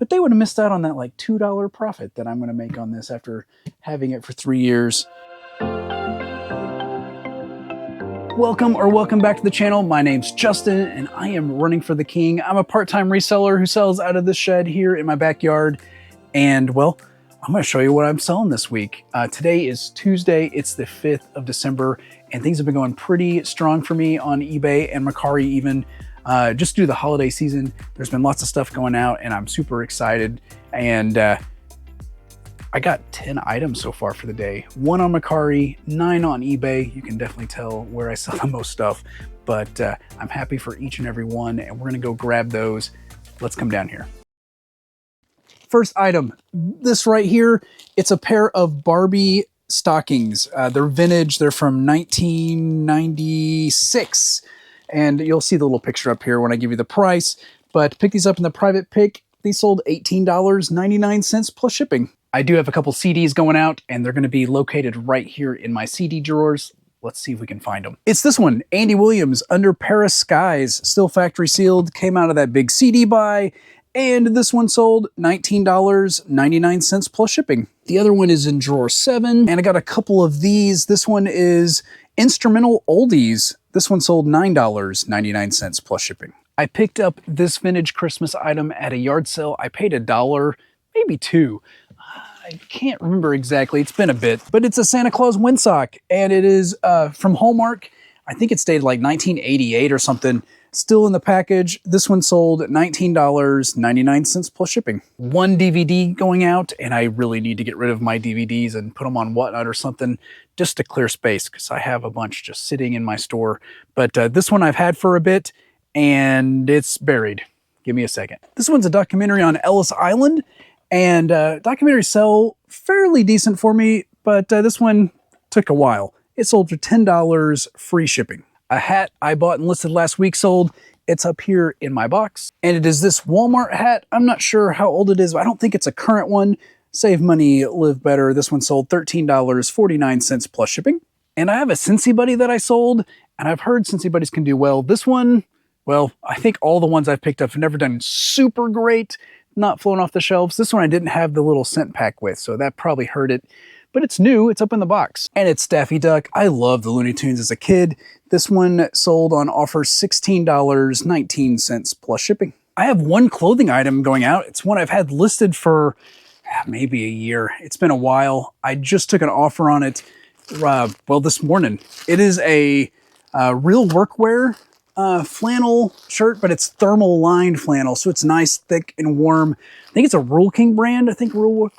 but they would have missed out on that like $2 profit that I'm going to make on this after having it for 3 years. Welcome back to the channel. My name's Justin and I am running for the king. I'm a part-time reseller who sells out of this shed here in my backyard. And well, I'm going to show you what I'm selling this week. Today is Tuesday. It's the 5th of December and things have been going pretty strong for me on eBay and Mercari even. Just due to the holiday season, there's been lots of stuff going out and I'm super excited. And I got 10 items so far for the day. 1 on Mercari, 9 on eBay. You can definitely tell where I sell the most stuff, but I'm happy for each and every one and we're gonna go grab those. Let's come down here. First item, this right here, it's a pair of Barbie stockings. They're vintage, they're from 1996. And you'll see the little picture up here when I give you the price, but pick these up in the private pick. These sold $18.99 plus shipping. I do have a couple CDs going out and they're gonna be located right here in my CD drawers. Let's see if we can find them. It's this one, Andy Williams, Under Paris Skies, still factory sealed, came out of that big CD buy. And this one sold $19.99 plus shipping. The other one is in drawer 7. And I got a couple of these. This one is Instrumental Oldies. This one sold $9.99 plus shipping. I picked up this vintage Christmas item at a yard sale. I paid $1, maybe $2. I can't remember exactly. It's been a bit, but it's a Santa Claus windsock and it is from Hallmark. I think it's dated like 1988 or something. Still in the package. This one sold $19.99 plus shipping. 1 DVD going out, and I really need to get rid of my DVDs and put them on Whatnot or something just to clear space because I have a bunch just sitting in my store. But this one I've had for a bit, and it's buried. Give me a second. This one's a documentary on Ellis Island, and documentaries sell fairly decent for me, but this one took a while. It sold for $10 free shipping. A hat I bought and listed last week sold. It's up here in my box. And it is this Walmart hat. I'm not sure how old it is, but I don't think it's a current one. Save money, live better. This one sold $13.49 plus shipping. And I have a Scentsy Buddy that I sold, and I've heard Scentsy Buddies can do well. This one, well, I think all the ones I've picked up have never done super great, not flown off the shelves. This one I didn't have the little scent pack with, so that probably hurt it. But it's new, it's up in the box. And it's Daffy Duck. I loved the Looney Tunes as a kid. This one sold on offer $16.19 plus shipping. I have 1 clothing item going out. It's one I've had listed for maybe a year. It's been a while. I just took an offer on it, well, this morning. It is a real workwear flannel shirt, but it's thermal lined flannel. So it's nice, thick and warm. I think it's a Rural King brand. I think Real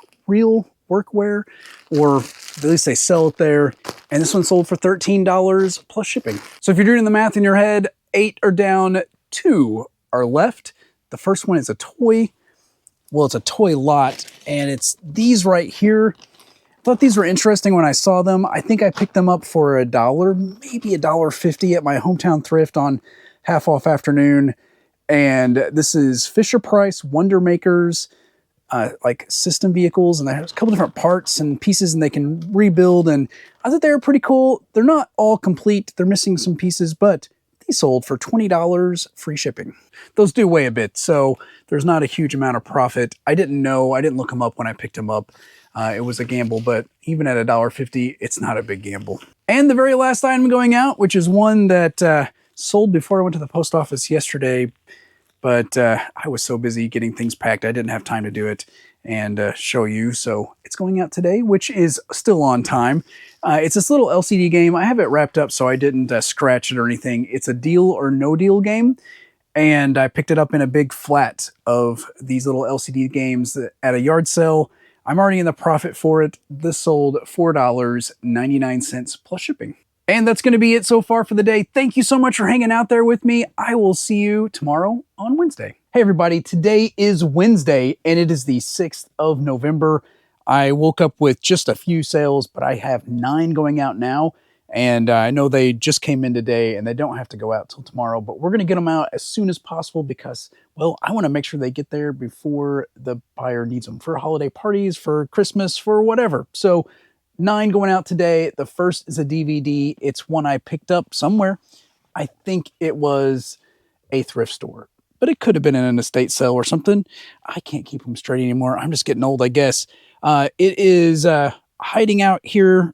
Workwear, or at least they sell it there. And this one sold for $13 plus shipping. So if you're doing the math in your head, 8 are down, 2 are left. The first one is a toy. Well, it's a toy lot, and it's these right here. I thought these were interesting when I saw them. I think I picked them up for $1, maybe $1.50 at my hometown thrift on half off afternoon. And this is Fisher Price Wonder Makers, like system vehicles, and there's a couple different parts and pieces and they can rebuild, and I thought they were pretty cool. They're not all complete, they're missing some pieces, but they sold for $20 free shipping. Those do weigh a bit, so there's not a huge amount of profit. I didn't know, I didn't look them up when I picked them up. It was a gamble, but even at $1.50, it's not a big gamble. And the very last item going out, which is one that sold before I went to the post office yesterday, but I was so busy getting things packed, I didn't have time to do it and show you. So it's going out today, which is still on time. It's this little LCD game. I have it wrapped up so I didn't scratch it or anything. It's a Deal or No Deal game. And I picked it up in a big flat of these little LCD games at a yard sale. I'm already in the profit for it. This sold $4.99 plus shipping. And that's going to be it so far for the day. Thank you so much for hanging out there with me. I will see you tomorrow on Wednesday. Hey everybody, today is Wednesday and it is the 6th of November. I woke up with just a few sales, but I have 9 going out now. And I know they just came in today and they don't have to go out till tomorrow, but we're going to get them out as soon as possible because, well, I want to make sure they get there before the buyer needs them for holiday parties, for Christmas, for whatever. So 9 going out today. The first is a DVD. It's one I picked up somewhere. I think it was a thrift store, but it could have been in an estate sale or something. I can't keep them straight anymore. I'm just getting old, I guess. It is hiding out here.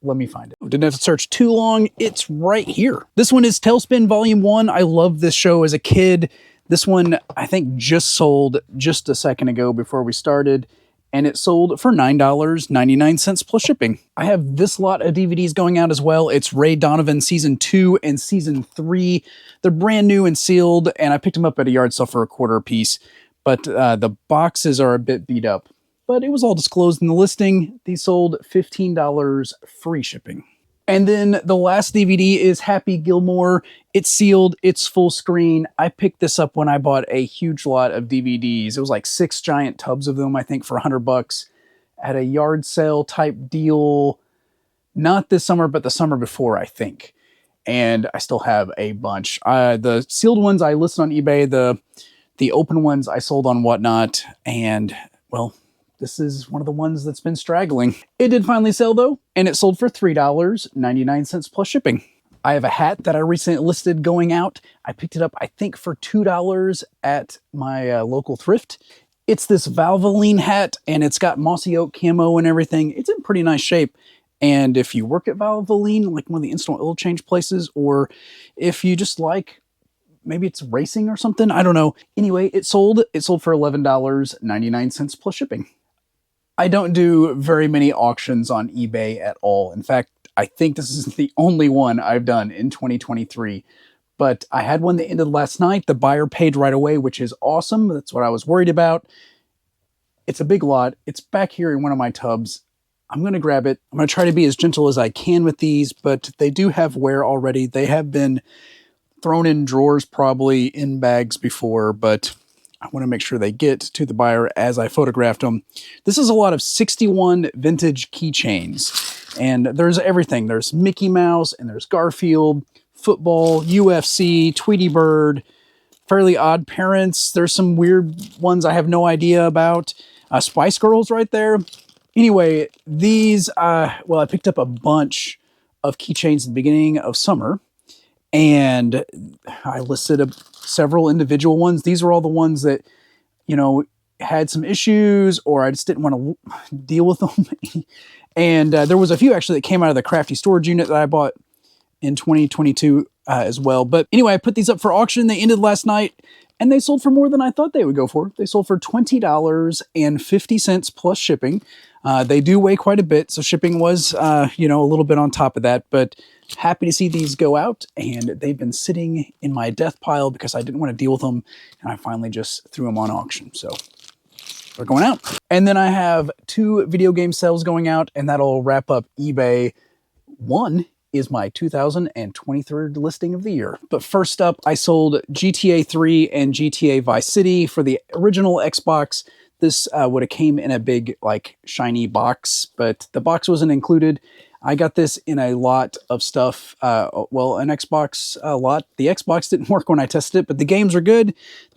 Let me find it. Didn't have to search too long. It's right here. This one is Tailspin Volume 1. I loved this show as a kid. This one, I think, just sold just a second ago before we started, and it sold for $9.99 plus shipping. I have this lot of DVDs going out as well. It's Ray Donovan Season 2 and Season 3. They're brand new and sealed, and I picked them up at a yard sale for $1 a piece, but the boxes are a bit beat up. But it was all disclosed in the listing. These sold $15 free shipping. And then the last DVD is Happy Gilmore. It's sealed. It's full screen. I picked this up when I bought a huge lot of DVDs. It was like 6 giant tubs of them, I think, for $100 at a yard sale type deal. Not this summer, but the summer before, I think. And I still have a bunch. The sealed ones I listed on eBay. The open ones I sold on Whatnot. And, well, this is one of the ones that's been straggling. It did finally sell though, and it sold for $3.99 plus shipping. I have a hat that I recently listed going out. I picked it up, I think, for $2 at my local thrift. It's this Valvoline hat, and it's got mossy oak camo and everything. It's in pretty nice shape. And if you work at Valvoline, like one of the instant oil change places, or if you just like, maybe it's racing or something, I don't know. Anyway, it sold. It sold for $11.99 plus shipping. I don't do very many auctions on eBay at all. In fact, I think this is the only one I've done in 2023. But I had one that ended last night. The buyer paid right away, which is awesome. That's what I was worried about. It's a big lot. It's back here in one of my tubs. I'm going to grab it. I'm going to try to be as gentle as I can with these, but they do have wear already. They have been thrown in drawers, probably in bags before, but I want to make sure they get to the buyer as I photographed them. This is a lot of 61 vintage keychains, and there's everything. There's Mickey Mouse, and there's Garfield, football, UFC, Tweety Bird, Fairly Odd Parents. There's some weird ones I have no idea about. Spice Girls right there. Anyway, these, well, I picked up a bunch of keychains at the beginning of summer, and I listed several individual ones. These were all the ones that, you know, had some issues, or I just didn't want to deal with them. And there was a few actually that came out of the crafty storage unit that I bought in 2022 as well. But anyway, I put these up for auction. They ended last night, and they sold for more than I thought they would go for. They sold for $20.50 plus shipping. They do weigh quite a bit, so shipping was, you know, a little bit on top of that. But happy to see these go out, and they've been sitting in my death pile because I didn't want to deal with them, and I finally just threw them on auction. So they're going out. And then I have 2 video game sales going out, and that'll wrap up eBay. One is my 2023 listing of the year. But first up, I sold GTA 3 and GTA Vice City for the original Xbox. This would have came in a big, like, shiny box, but the box wasn't included. I got this in a lot of stuff. Well, an Xbox lot. The Xbox didn't work when I tested it, but the games are good.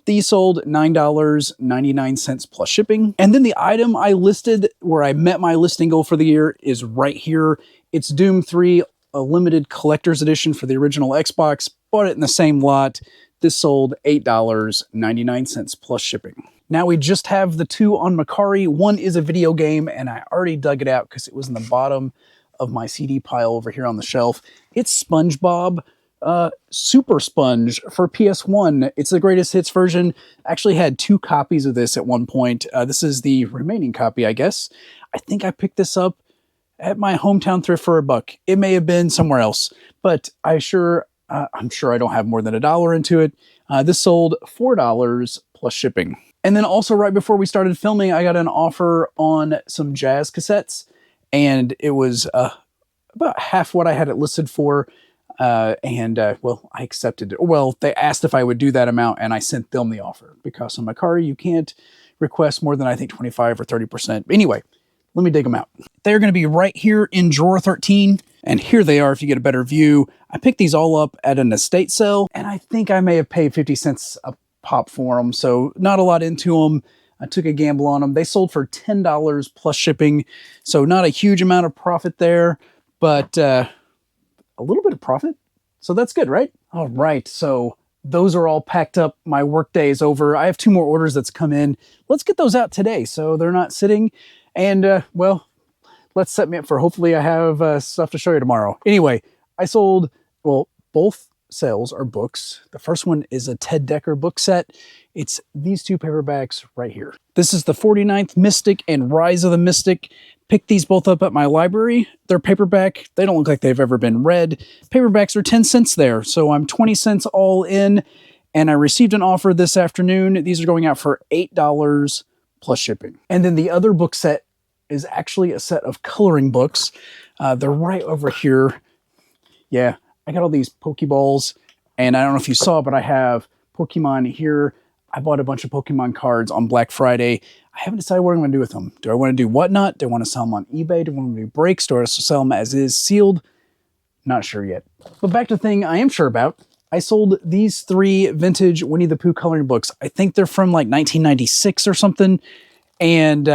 These sold $9.99 plus shipping. And then the item I listed where I met my listing goal for the year is right here. It's Doom 3, a limited collector's edition for the original Xbox. Bought it in the same lot. This sold $8.99 plus shipping. Now we just have the 2 on Mercari. One is a video game, and I already dug it out because it was in the bottom of my CD pile over here on the shelf. It's SpongeBob Super Sponge for PS1. It's the greatest hits version. Actually had 2 copies of this at one point. This is the remaining copy, I guess. I think I picked this up at my hometown thrift for $1. It may have been somewhere else, but I'm sure I don't have more than $1 into it. This sold $4 plus shipping. And then also right before we started filming, I got an offer on some jazz cassettes, and it was about half what I had it listed for. Well, I accepted it. Well, they asked if I would do that amount, and I sent them the offer because on Mercari, you can't request more than, I think, 25 or 30%. Anyway, let me dig them out. They're going to be right here in drawer 13. And here they are if you get a better view. I picked these all up at an estate sale, and I think I may have paid 50 cents a pop for them. So not a lot into them. I took a gamble on them. They sold for $10 plus shipping. So not a huge amount of profit there, but a little bit of profit. So that's good, right? All right. So those are all packed up. My work day is over. I have 2 more orders that's come in. Let's get those out today so they're not sitting. And, well, let's set me up for hopefully I have stuff to show you tomorrow. Anyway, I sold, well, both sales are books. The first one is a Ted Dekker book set. It's these 2 paperbacks right here. This is the 49th Mystic and Rise of the Mystic. Picked these both up at my library. They're paperback. They don't look like they've ever been read. Paperbacks are 10 cents there, so I'm 20 cents all in, and I received an offer this afternoon. These are going out for $8 plus shipping. And then the other book set is actually a set of coloring books. They're right over here. Yeah, I got all these Pokeballs, and I don't know if you saw, but I have Pokemon here. I bought a bunch of Pokemon cards on Black Friday. I haven't decided what I'm going to do with them. Do I want to do whatnot? Do I want to sell them on eBay? Do I want to do breaks? Do I want to sell them as is sealed? Not sure yet. But back to the thing I am sure about. I sold these 3 vintage Winnie the Pooh coloring books. I think they're from like 1996 or something. And,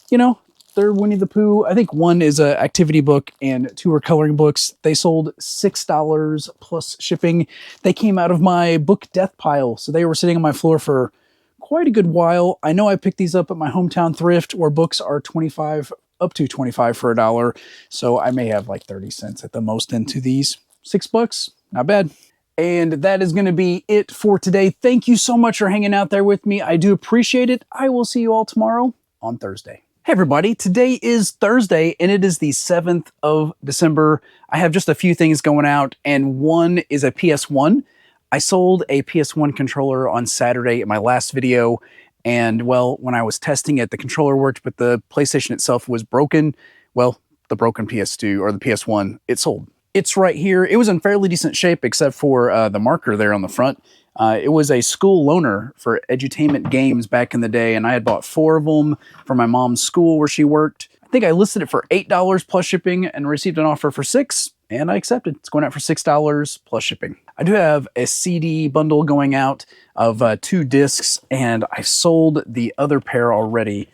you know, they're Winnie the Pooh. I think 1 is an activity book and 2 are coloring books. They sold $6 plus shipping. They came out of my book death pile. So they were sitting on my floor for quite a good while. I know I picked these up at my hometown thrift where books are up to 25 for $1. So I may have like 30 cents at the most into these. $6, not bad. And that is going to be it for today. Thank you so much for hanging out there with me. I do appreciate it. I will see you all tomorrow on Thursday. Hey everybody, today is Thursday and it is the 7th of December. I have just a few things going out and one is a PS1. I sold a PS1 controller on Saturday in my last video, and well, when I was testing it, the controller worked, but the PlayStation itself was broken. Well, the broken PS2 or the PS1, it sold. It's right here. It was in fairly decent shape except for the marker there on the front. It was a school loaner for edutainment games back in the day, and I had bought 4 of them for my mom's school where she worked. I think I listed it for $8 plus shipping and received an offer for $6, and I accepted. It's going out for $6 plus shipping. I do have a CD bundle going out of 2 discs, and I sold the other pair already.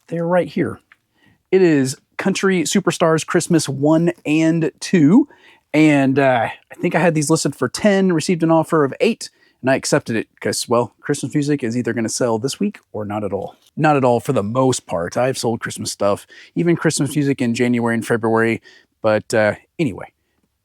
They're right here. It is Country Superstars Christmas 1 and 2, and I think I had these listed for 10, received an offer of 8, and I accepted it because, well, Christmas music is either going to sell this week or not at all. Not at all for the most part. I've sold Christmas stuff, even Christmas music in January and February, but anyway,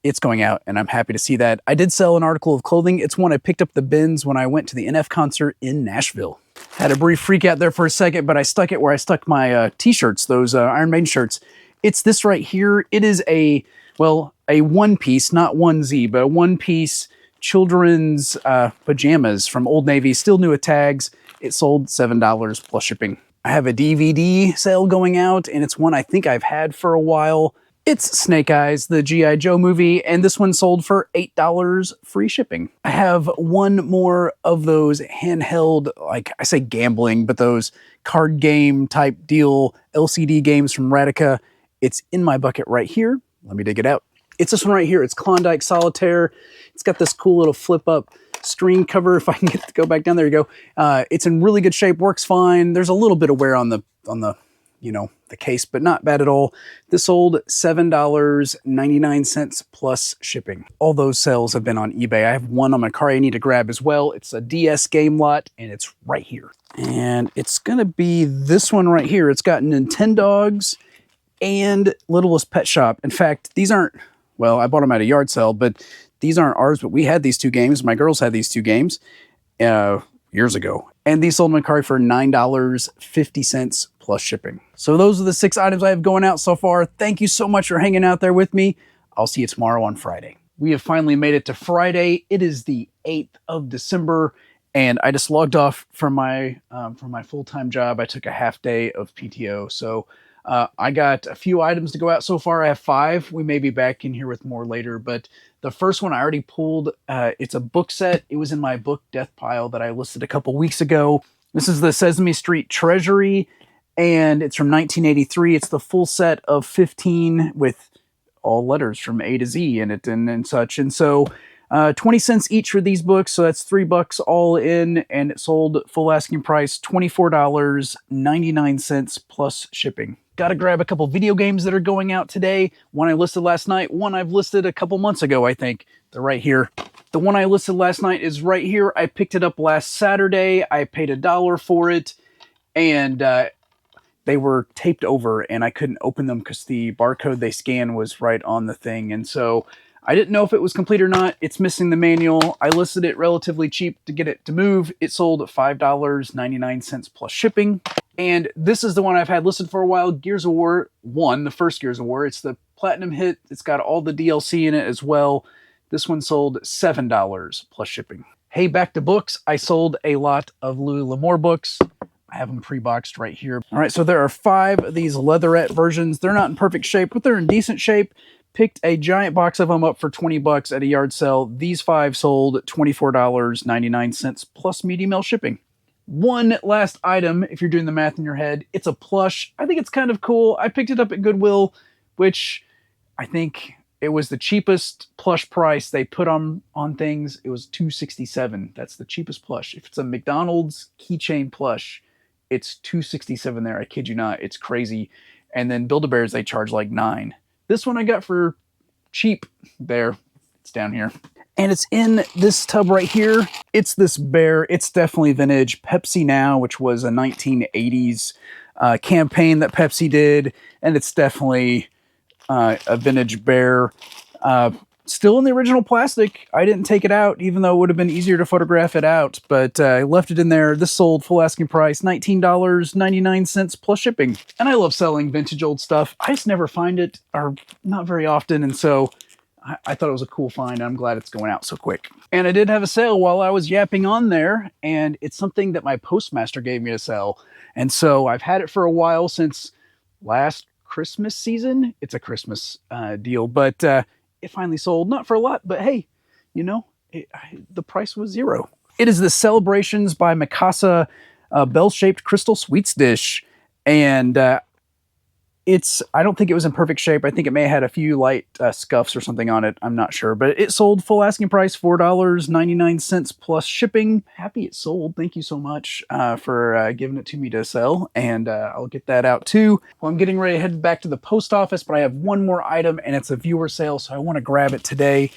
it's going out, and I'm happy to see that. I did sell an article of clothing. It's one I picked up the bins when I went to the NF concert in Nashville. Had a brief freak out there for a second, but I stuck it where I stuck my t-shirts, those Iron Maiden shirts. It's this right here. It is a one-piece, not onesie, but a one-piece children's pajamas from Old Navy, still new with tags. It sold $7 plus shipping. I have a DVD sale going out, and it's one I think I've had for a while. It's Snake Eyes, the G.I. Joe movie, and this one sold for $8 free shipping. I have one more of those handheld, like I say gambling, but those card game type deal LCD games from Radica. It's in my bucket right here. Let me dig it out. It's this one right here. It's Klondike Solitaire. It's got this cool little flip up screen cover. If I can get it to go back down, there you go. It's in really good shape, works fine. There's a little bit of wear on the you know, the case, but not bad at all. This sold $7.99 plus shipping. All those sales have been on eBay. I have one on Mercari I need to grab as well. It's a DS game lot, and it's right here. And it's gonna be this one right here. It's got Nintendogs and Littlest Pet Shop. In fact, these aren't, well, I bought them at a yard sale, but these aren't ours, but we had these 2 games. My girls had these 2 games years ago. And these sold Mercari for $9.50 plus shipping. So those are the 6 items I have going out so far. Thank you so much for hanging out there with me. I'll see you tomorrow on Friday. We have finally made it to Friday. It is the 8th of December, and I just logged off from my full-time job. I took a half day of PTO. So I got a few items to go out so far. I have 5. We may be back in here with more later, but the first one I already pulled. It's a book set. It was in my book death pile that I listed a couple weeks ago. This is the Sesame Street Treasury, and it's from 1983. It's the full set of 15 with all letters from A to Z in it and such. And so 20 cents each for these books. So that's $3 all in, and it sold full asking price $24.99 plus shipping. Got to grab a couple video games that are going out today. One I listed last night, one I've listed a couple months ago, I think. They're right here. The one I listed last night is right here. I picked it up last Saturday. I paid $1 for it, and they were taped over, and I couldn't open them because the barcode they scanned was right on the thing. And so I didn't know if it was complete or not. It's missing the manual. I listed it relatively cheap to get it to move. It sold at $5.99 plus shipping. And this is the one I've had listed for a while, Gears of War 1, the first Gears of War. It's the Platinum hit. It's got all the DLC in it as well. This one sold $7 plus shipping. Hey, back to books. I sold a lot of Louis L'Amour books. I have them pre-boxed right here. All right, so there are 5 of these leatherette versions. They're not in perfect shape, but they're in decent shape. Picked a giant box of them up for 20 bucks at a yard sale. These 5 sold $24.99 plus medium mail shipping. One last item, if you're doing the math in your head, it's a plush. I think it's kind of cool. I picked it up at Goodwill, which I think it was the cheapest plush price they put on things. It was $267. That's the cheapest plush. If it's a McDonald's keychain plush, it's $267 there. I kid you not. It's crazy. And then Build-A-Bears, they charge like $9. This one I got for cheap there. It's down here. And it's in this tub right here. It's this bear. It's definitely vintage. Pepsi Now, which was a 1980s campaign that Pepsi did. And it's definitely a vintage bear. Still in the original plastic. I didn't take it out, even though it would have been easier to photograph it out. But I left it in there. This sold full asking price, $19.99 plus shipping. And I love selling vintage old stuff. I just never find it, or not very often. And so I thought it was a cool find. I'm glad it's going out so quick. And I did have a sale while I was yapping on there. And it's something that my postmaster gave me to sell. And so I've had it for a while, since last Christmas season. It's a Christmas deal, but it finally sold. Not for a lot, but hey, you know, the price was $0. It is the Celebrations by Mikasa bell-shaped crystal sweets dish. And I don't think it was in perfect shape. I think it may have had a few light scuffs or something on it. I'm not sure. But it sold full asking price, $4.99 plus shipping. Happy it sold. Thank you so much for giving it to me to sell. And I'll get that out too. Well, I'm getting ready to head back to the post office, but I have one more item, and it's a viewer sale, so I want to grab it today.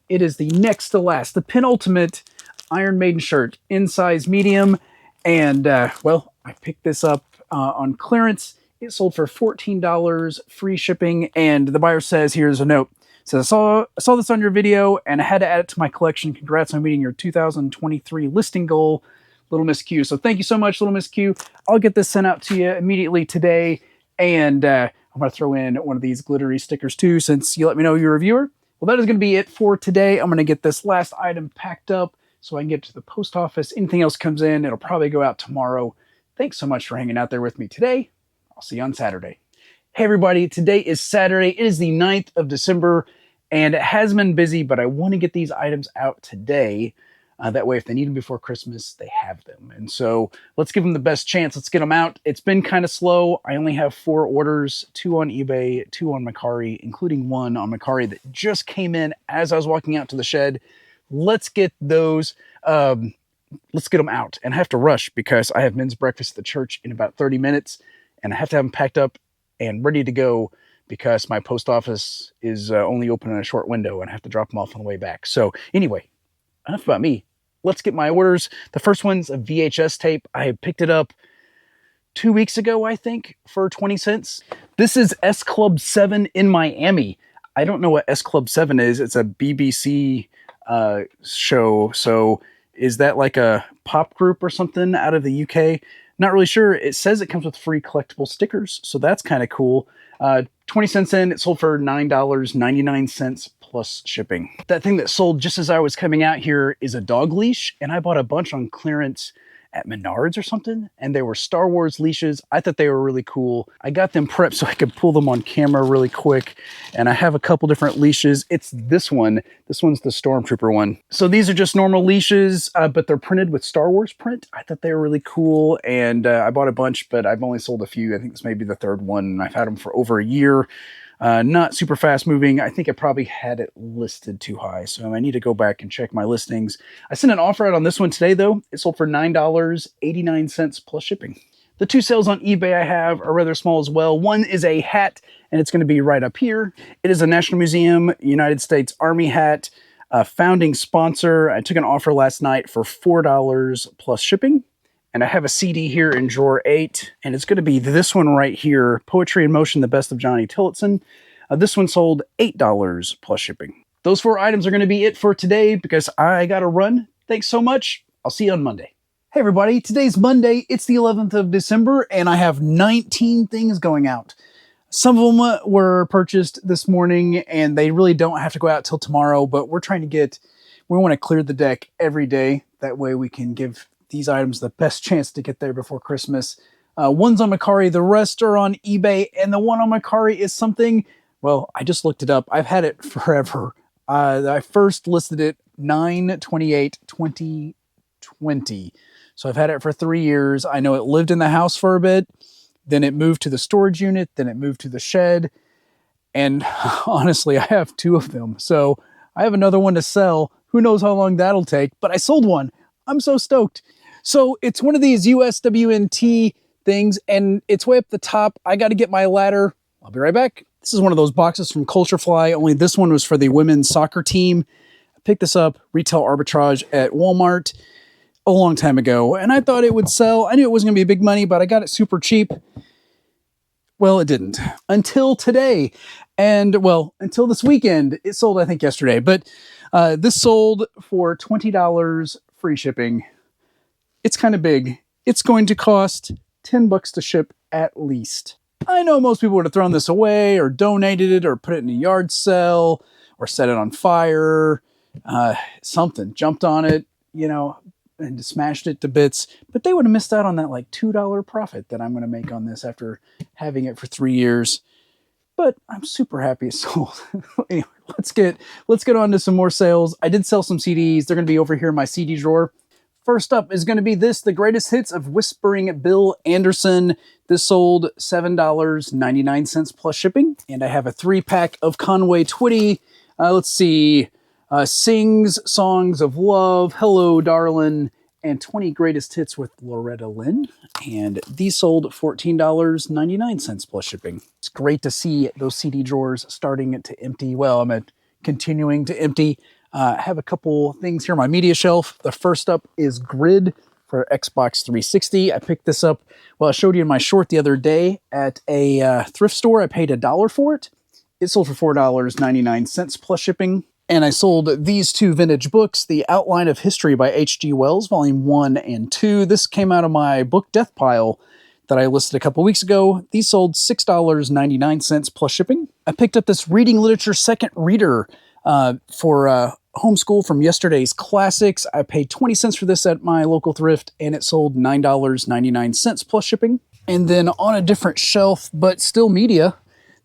It is the next to last, the penultimate Iron Maiden shirt in size medium. And, well, I picked this up on clearance. It sold for $14, free shipping, and the buyer says, here's a note. It says, I saw this on your video, and I had to add it to my collection. Congrats on meeting your 2023 listing goal, Little Miss Q. So thank you so much, Little Miss Q. I'll get this sent out to you immediately today, and I'm going to throw in one of these glittery stickers too, since you let me know you're a viewer. Well, that is going to be it for today. I'm going to get this last item packed up so I can get to the post office. Anything else comes in, it'll probably go out tomorrow. Thanks so much for hanging out there with me today. I'll see you on Saturday. Hey everybody, today is Saturday. It is the 9th of December, and it has been busy, but I want to get these items out today. That way, if they need them before Christmas, they have them. And so let's give them the best chance. Let's get them out. It's been kind of slow. I only have 4 orders, 2 on eBay, 2 on Mercari, including 1 on Mercari that just came in as I was walking out to the shed. Let's get those. Let's get them out. And I have to rush because I have men's breakfast at the church in about 30 minutes. And I have to have them packed up and ready to go because my post office is only open in a short window, and I have to drop them off on the way back. So anyway, enough about me. Let's get my orders. The first one's a VHS tape. I picked it up 2 weeks ago, I think, for 20 cents. This is S Club 7 in Miami. I don't know what S Club 7 is. It's a BBC show. So is that like a pop group or something out of the UK? Not really sure. It says it comes with free collectible stickers, so that's kind of cool. 20 cents in, it sold for $9.99 plus shipping. That thing that sold just as I was coming out here is a dog leash, and I bought a bunch on clearance at Menards or something, and they were Star Wars leashes. I thought they were really cool. I got them prepped so I could pull them on camera really quick, and I have a couple different leashes. It's this one. This one's the Stormtrooper one. So these are just normal leashes, but they're printed with Star Wars print. I thought they were really cool, and I bought a bunch, but I've only sold a few. I think this may be the 3rd one, and I've had them for over a year. Not super fast moving. I think I probably had it listed too high, so I need to go back and check my listings. I sent an offer out on this one today, though. It sold for $9.89 plus shipping. The two sales on eBay I have are rather small as well. One is a hat, and it's going to be right up here. It is a National Museum United States Army hat, founding sponsor. I took an offer last night for $4 plus shipping. And I have a CD here in drawer 8, and it's going to be this one right here, Poetry in Motion, The Best of Johnny Tillotson. This one sold $8 plus shipping. Those 4 items are going to be it for today because I got to run. Thanks so much. I'll see you on Monday. Hey everybody, today's Monday. It's the 11th of December, and I have 19 things going out. Some of them were purchased this morning, and they really don't have to go out till tomorrow, but we want to clear the deck every day. That way we can give these items the best chance to get there before Christmas. One's on Mercari, the rest are on eBay, and the one on Mercari is something, well, I just looked it up. I've had it forever. I first listed it 9/28/2020. So I've had it for 3 years. I know it lived in the house for a bit, then it moved to the storage unit, then it moved to the shed, and honestly, I have 2 of them. So I have another one to sell. Who knows how long that'll take, but I sold one. I'm so stoked. So it's one of these USWNT things, and it's way up the top. I got to get my ladder. I'll be right back. This is one of those boxes from Culture Fly, only this one was for the women's soccer team. I picked this up, retail arbitrage at Walmart a long time ago, and I thought it would sell. I knew it wasn't going to be big money, but I got it super cheap. Well, it didn't. Until today. And, well, until this weekend. It sold, I think, yesterday. But this sold for $20 free shipping. It's kind of big. It's going to cost $10 to ship at least. I know most people would have thrown this away or donated it or put it in a yard sale or set it on fire. Something. Jumped on it, you know, and smashed it to bits. But they would have missed out on that like $2 profit that I'm going to make on this after having it for 3 years. But I'm super happy it sold. Anyway, let's get on to some more sales. I did sell some CDs. They're going to be over here in my CD drawer. First up is going to be this, The Greatest Hits of Whispering Bill Anderson. This sold $7.99 plus shipping. And I have a 3-pack of Conway Twitty. Let's see. Sings Songs of Love, Hello Darlin', and 20 Greatest Hits with Loretta Lynn. And these sold $14.99 plus shipping. It's great to see those CD drawers starting to empty. Well, I'm continuing to empty. I have a couple things here on my media shelf. The first up is Grid for Xbox 360. I picked this up, well, I showed you in my short the other day at a thrift store. I paid $1 for it. It sold for $4.99 plus shipping. And I sold these 2 vintage books, The Outline of History by H.G. Wells, Volume 1 and 2. This came out of my book death pile that I listed a couple weeks ago. These sold $6.99 plus shipping. I picked up this Reading Literature Second Reader for homeschool from yesterday's classics. I paid 20 cents for this at my local thrift, and it sold $9.99 plus shipping. And then on a different shelf, but still media,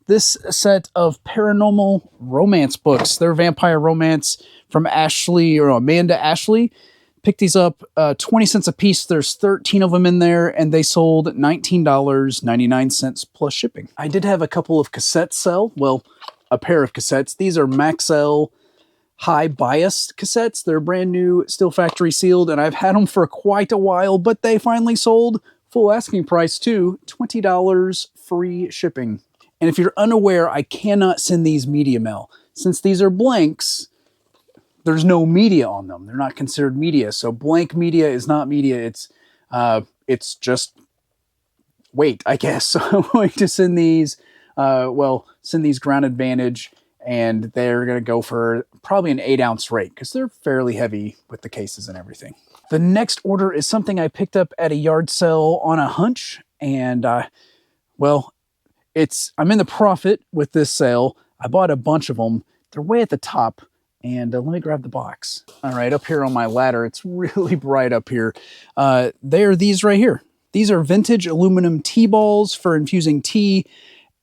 this set of paranormal romance books. They're vampire romance from Ashley or Amanda Ashley. Picked these up 20 cents a piece. There's 13 of them in there, and they sold $19.99 plus shipping. I did have a couple of cassettes sell. Well, a pair of cassettes. These are Maxell high bias cassettes. They're brand new, still factory sealed, and I've had them for quite a while, but they finally sold. Full asking price too, $20 free shipping. And if you're unaware, I cannot send these media mail. Since these are blanks, there's no media on them. They're not considered media. So blank media is not media. It's just weight, I guess. So I'm going to send these, send these Ground Advantage, and they're going to go for probably an 8-ounce rate because they're fairly heavy with the cases and everything. The next order is something I picked up at a yard sale on a hunch, and I'm in the profit with this sale. I bought a bunch of them. They're way at the top, and let me grab the box. All right, up here on my ladder, it's really bright up here. They are these right here. These are vintage aluminum tea balls for infusing tea,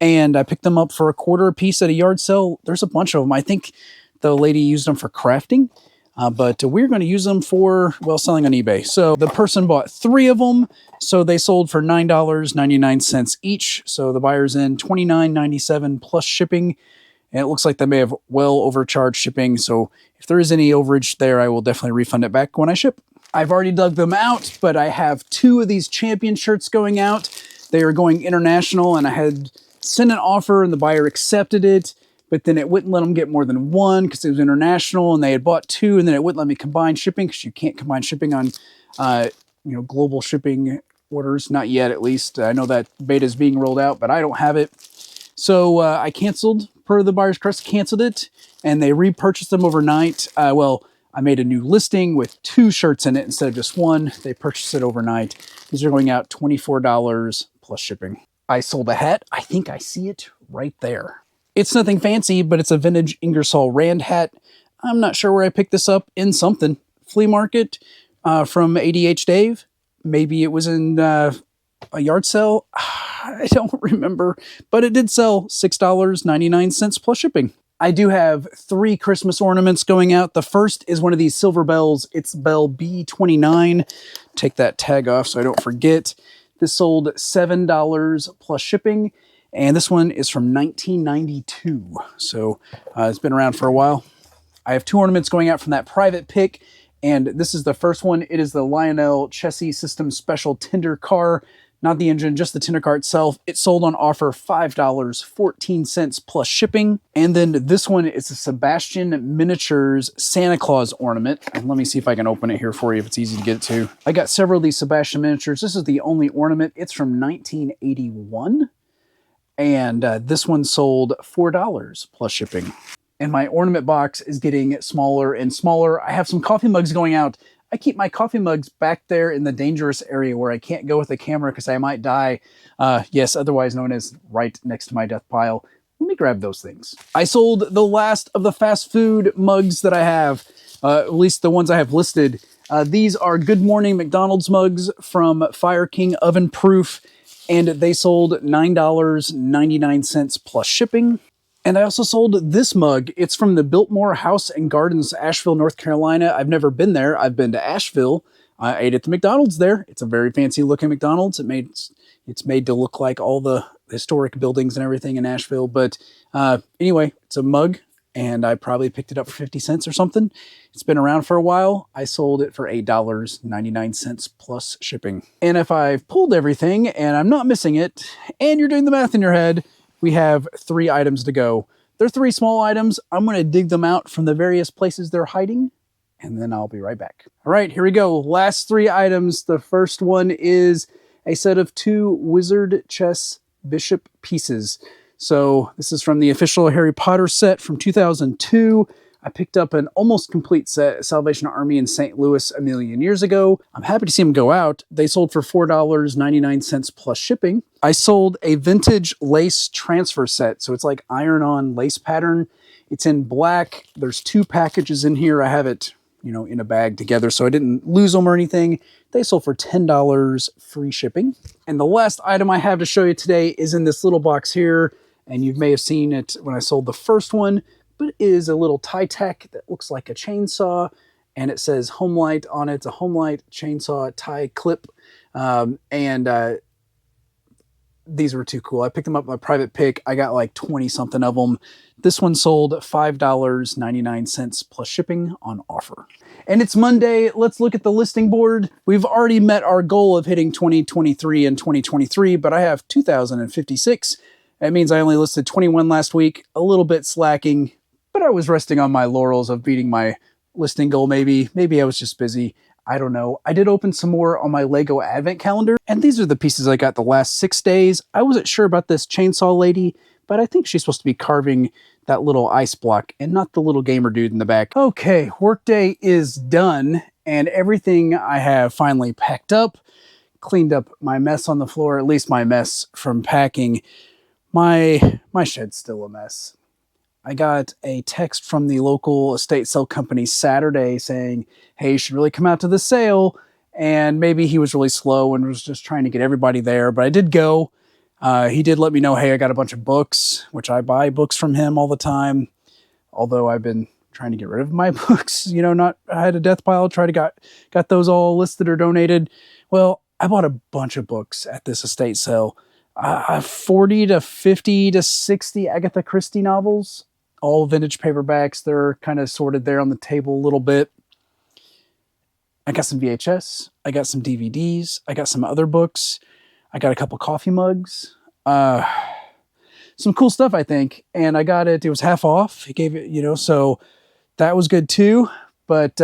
and I picked them up for $0.25 a piece at a yard sale. There's a bunch of them. I think the lady used them for crafting. But we're going to use them for, selling on eBay. So the person bought 3 of them, so they sold for $9.99 each. So the buyer's in $29.97 plus shipping, and it looks like they may have overcharged shipping. So if there is any overage there, I will definitely refund it back when I ship. I've already dug them out, but I have 2 of these champion shirts going out. They are going international, and I had sent an offer and the buyer accepted it, but then it wouldn't let them get more than 1 because it was international, and they had bought 2, and then it wouldn't let me combine shipping because you can't combine shipping on global shipping orders. Not yet, at least. I know that beta is being rolled out, but I don't have it. So I canceled, per the buyer's request, canceled it, and they repurchased them overnight. I made a new listing with 2 shirts in it instead of just 1. They purchased it overnight. These are going out $24 plus shipping. I sold a hat. I think I see it right there. It's nothing fancy, but it's a vintage Ingersoll Rand hat. I'm not sure where I picked this up, in something. Flea market from ADH Dave. Maybe it was in a yard sale. I don't remember, but it did sell $6.99 plus shipping. I do have 3 Christmas ornaments going out. The first is one of these silver bells. It's bell B29. Take that tag off so I don't forget. This sold $7 plus shipping, and this one is from 1992. So it's been around for a while. I have 2 ornaments going out from that private pick, and this is the first one. It is the Lionel Chassis System Special Tender Car. Not the engine, just the tender car itself. It sold on offer $5.14 plus shipping. And then this one is a Sebastian Miniatures Santa Claus ornament. And let me see if I can open it here for you if it's easy to get to. I got several of these Sebastian miniatures. This is the only ornament. It's from 1981. And this one sold $4 plus shipping. And my ornament box is getting smaller and smaller. I have some coffee mugs going out. I keep my coffee mugs back there in the dangerous area where I can't go with the camera because I might die. Yes, otherwise known as right next to my death pile. Let me grab those things. I sold the last of the fast food mugs that I have, at least the ones I have listed. These are Good Morning McDonald's mugs from Fire King Oven Proof, and they sold $9.99 plus shipping. And I also sold this mug. It's from the Biltmore House and Gardens, Asheville, North Carolina. I've never been there. I've been to Asheville. I ate at the McDonald's there. It's a very fancy looking McDonald's. It's made to look like all the historic buildings and everything in Asheville. But anyway, it's a mug, and I probably picked it up for 50 cents or something. It's been around for a while. I sold it for $8.99 plus shipping. And if I've pulled everything and I'm not missing it, and you're doing the math in your head, we have 3 items to go. They're 3 small items. I'm going to dig them out from the various places they're hiding, and then I'll be right back. All right, here we go. Last 3 items. The first one is a set of 2 Wizard Chess Bishop pieces. So this is from the official Harry Potter set from 2002. I picked up an almost complete set at Salvation Army in St. Louis a million years ago. I'm happy to see them go out. They sold for $4.99 plus shipping. I sold a vintage lace transfer set. So it's like iron-on lace pattern. It's in black. There's 2 packages in here. I have it, in a bag together, so I didn't lose them or anything. They sold for $10 free shipping. And the last item I have to show you today is in this little box here. And you may have seen it when I sold the first one, but it is a little tie-tack that looks like a chainsaw, and it says Homelight on it. It's a Homelight chainsaw tie clip, and these were too cool. I picked them up in my private pick. I got like 20-something of them. This one sold $5.99 plus shipping on offer. And it's Monday. Let's look at the listing board. We've already met our goal of hitting 2023 and 2023, but I have 2,056. That means I only listed 21 last week, a little bit slacking, but I was resting on my laurels of beating my listing goal maybe. Maybe I was just busy. I don't know. I did open some more on my Lego Advent calendar, and these are the pieces I got the last 6 days. I wasn't sure about this chainsaw lady, but I think she's supposed to be carving that little ice block and not the little gamer dude in the back. Okay, workday is done, and everything I have finally packed up, cleaned up my mess on the floor, at least my mess from packing. My shed's still a mess. I got a text from the local estate sale company Saturday saying, hey, you should really come out to the sale. And maybe he was really slow and was just trying to get everybody there. But I did go. He did let me know, hey, I got a bunch of books, which I buy books from him all the time. Although I've been trying to get rid of my books, I had a death pile, got those all listed or donated. Well, I bought a bunch of books at this estate sale. 40 to 50 to 60 Agatha Christie novels, all vintage paperbacks. They're kind of sorted there on the table a little bit. I got some VHS. I got some DVDs. I got some other books. I got a couple coffee mugs. Some cool stuff, I think. And I got it. It was half off. He gave it, you know, so that was good too. But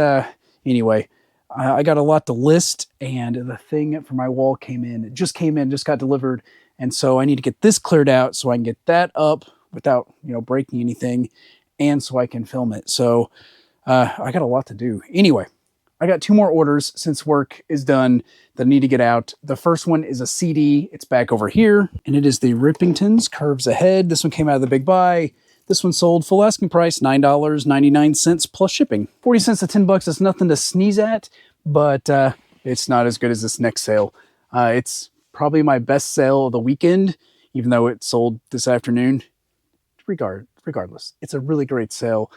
anyway, I got a lot to list, and the thing for my wall came in. It just came in, just got delivered. And so I need to get this cleared out so I can get that up without, you know, breaking anything, and so I can film it. So I got a lot to do. Anyway, I got 2 more orders since work is done that I need to get out. The first one is a CD. It's back over here, and it is the Rippingtons Curves Ahead. This one came out of the Big Buy. This one sold full asking price, $9.99 plus shipping. 40 cents to 10 bucks is nothing to sneeze at, but it's not as good as this next sale. It's probably my best sale of the weekend, even though it sold this afternoon. Regardless, it's a really great sale.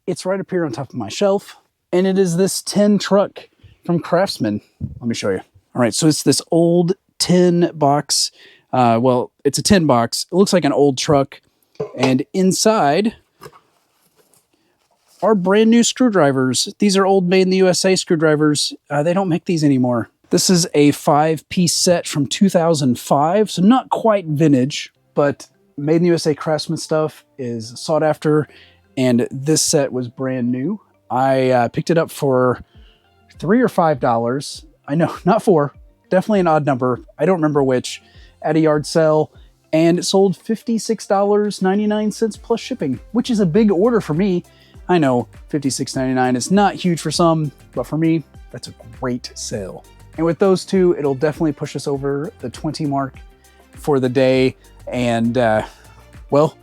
It's right up here on top of my shelf. And it is this tin truck from Craftsman. Let me show you. All right, so it's this old tin box. Well, it's a tin box. It looks like an old truck. And inside are brand new screwdrivers. These are old made in the USA screwdrivers. They don't make these anymore. This is a 5-piece set from 2005. So not quite vintage, but made in the USA Craftsman stuff is sought after. And this set was brand new. I picked it up for $3 or $5. I know, not 4. Definitely an odd number. I don't remember which. At a yard sale. And it sold $56.99 plus shipping, which is a big order for me. I know $56.99 is not huge for some, but for me, that's a great sale. And with those 2, it'll definitely push us over the 20 mark for the day. And, well,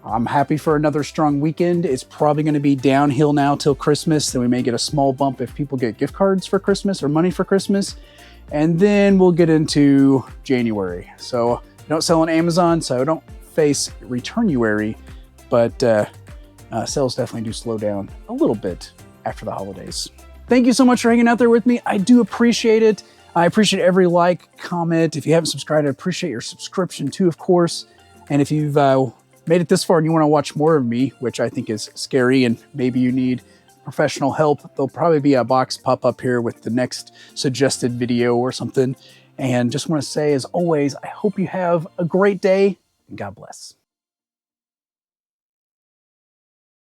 I'm happy for another strong weekend. It's probably going to be downhill now till Christmas. Then we may get a small bump if people get gift cards for Christmas or money for Christmas. And then we'll get into January. So I don't sell on Amazon, so I don't face Returnuary. But sales definitely do slow down a little bit after the holidays. Thank you so much for hanging out there with me. I do appreciate it. I appreciate every like, comment. If you haven't subscribed, I appreciate your subscription too, of course. And if you've made it this far and you want to watch more of me, which I think is scary, and maybe you need professional help, there'll probably be a box pop up here with the next suggested video or something. And just want to say, as always, I hope you have a great day, and God bless.